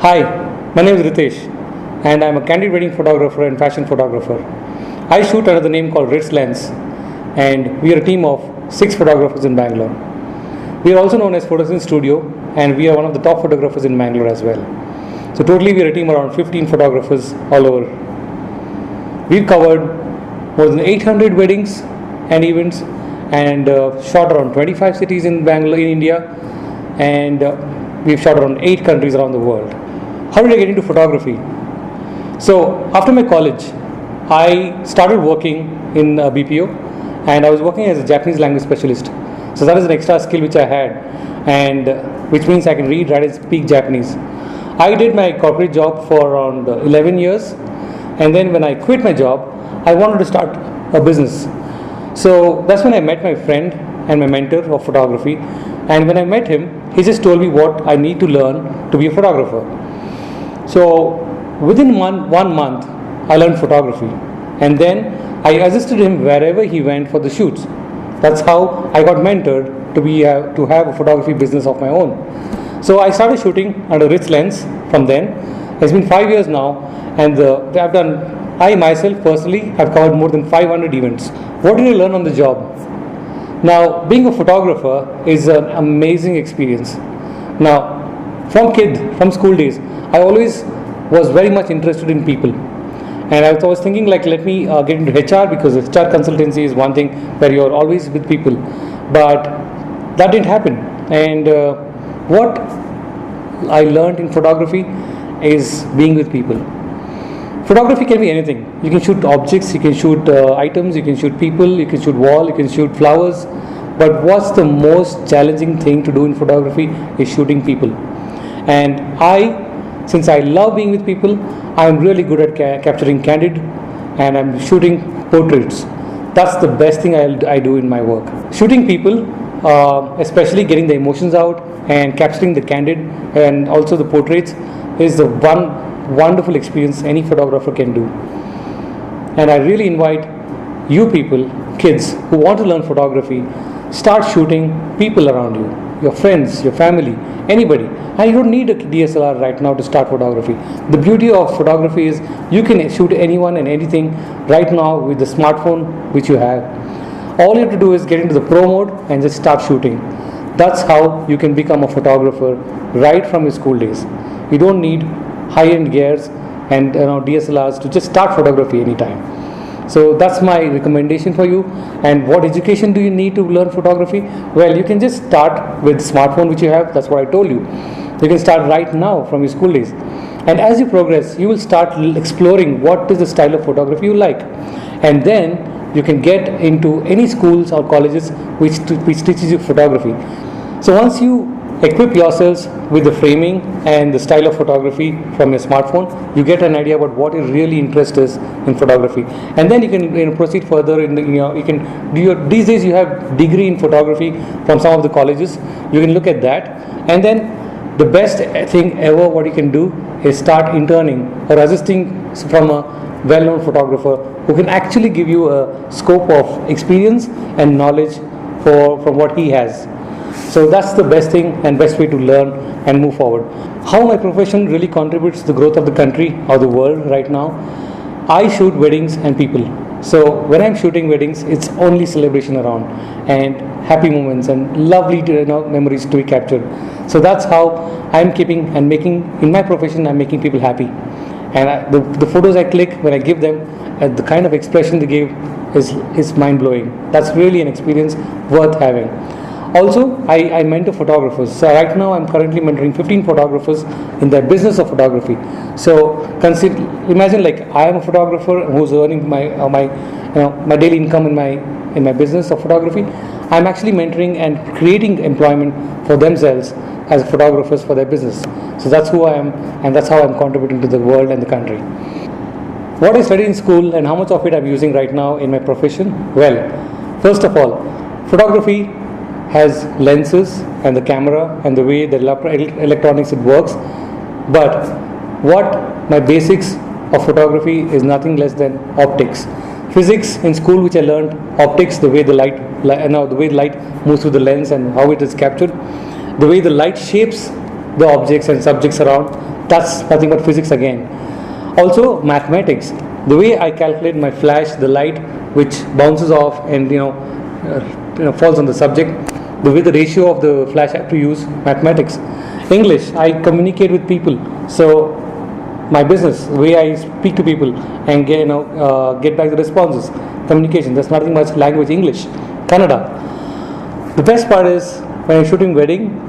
Hi, my name is Rithesh and I'm a candid wedding photographer and fashion photographer. I shoot under the name called Ritz Lens and we are a team of 6 photographers in Bangalore. We are also known as Photos in Studio and we are one of the top photographers in Bangalore as well. So totally we are a team around 15 photographers all over. We've covered more than 800 weddings and events and shot around 25 cities in Bangalore, in India, and we've shot around 8 countries around the world. How did I get into photography? So after my college, I started working in BPO and I was working as a Japanese language specialist. So that is an extra skill which I had, and which means I can read, write and speak Japanese. I did my corporate job for around 11 years, and then when I quit my job, I wanted to start a business. So that's when I met my friend and my mentor of photography, and when I met him, he just told me what I need to learn to be a photographer. So within one month, I learned photography, and then I assisted him wherever he went for the shoots. That's how I got mentored to have a photography business of my own. So I started shooting under Ritz Lens from then. It's been 5 years now, and I myself personally have covered more than 500 events. What did I learn on the job? Now, being a photographer is an amazing experience. Now, from school days, I always was very much interested in people. And I was always thinking like, let me get into HR, because HR consultancy is one thing where you're always with people. But that didn't happen. And what I learned in photography is being with people. Photography can be anything. You can shoot objects, you can shoot items, you can shoot people, you can shoot wall, you can shoot flowers. But what's the most challenging thing to do in photography is shooting people. And since I love being with people, I'm really good at capturing candid, and I'm shooting portraits. That's the best thing I do in my work. Shooting people, especially getting the emotions out and capturing the candid and also the portraits, is the one wonderful experience any photographer can do. And I really invite you people, kids who want to learn photography, start shooting people around you, your friends, your family, anybody. And you don't need a DSLR right now to start photography. The beauty of photography is you can shoot anyone and anything right now with the smartphone which you have. All you have to do is get into the pro mode and just start shooting. That's how you can become a photographer right from your school days. You don't need high-end gears and DSLRs to just start photography anytime. So that's my recommendation for you. And what education do you need to learn photography? Well, you can just start with smartphone which you have. That's what I told you. You can start right now from your school days. And as you progress, you will start exploring what is the style of photography you like. And then you can get into any schools or colleges which teaches you photography. So once you equip yourselves with the framing and the style of photography from your smartphone, you get an idea about what your really interest is in photography, and then you can proceed further. You can do these days you have degree in photography from some of the colleges. You can look at that, and then the best thing ever what you can do is start interning or assisting from a well-known photographer who can actually give you a scope of experience and knowledge from what he has. So that's the best thing and best way to learn and move forward. How my profession really contributes to the growth of the country or the world right now? I shoot weddings and people. So when I'm shooting weddings, it's only celebration around and happy moments and lovely memories to be captured. So that's how I'm keeping and making, in my profession, I'm making people happy. And the photos I click, when I give them, the kind of expression they give is mind-blowing. That's really an experience worth having. Also, I mentor photographers. So right now I'm currently mentoring 15 photographers in the business of photography. So imagine like I am a photographer who's earning my daily income in my business of photography. I'm actually mentoring and creating employment for themselves as photographers for their business. So that's who I am, and that's how I'm contributing to the world and the country. What I studied in school and how much of it I'm using right now in my profession? Well, first of all, photography has lenses and the camera and the way the electronics it works, but what my basics of photography is nothing less than optics. Physics in school, which I learned, optics, the way the light moves through the lens and how it is captured, the way the light shapes the objects and subjects around, That's nothing but physics again. Also mathematics. The way I calculate my flash, the light which bounces off and falls on the subject, the way the ratio of the flash I have to use mathematics. English, I communicate with people. So my business, the way I speak to people and get back the responses, communication. There's nothing much language. English, Kannada. The best part is when I'm shooting wedding,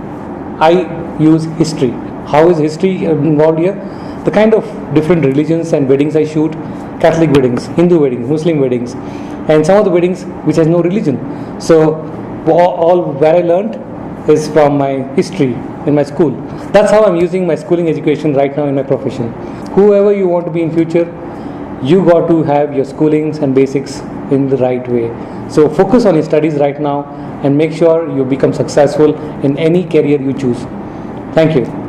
I use history. How is history involved here? The kind of different religions and weddings I shoot: Catholic weddings, Hindu weddings, Muslim weddings, and some of the weddings which has no religion. So all where I learned is from my history in my school. That's how I'm using my schooling education right now in my profession. Whoever you want to be in future, you got to have your schoolings and basics in the right way. So focus on your studies right now and make sure you become successful in any career you choose. Thank you.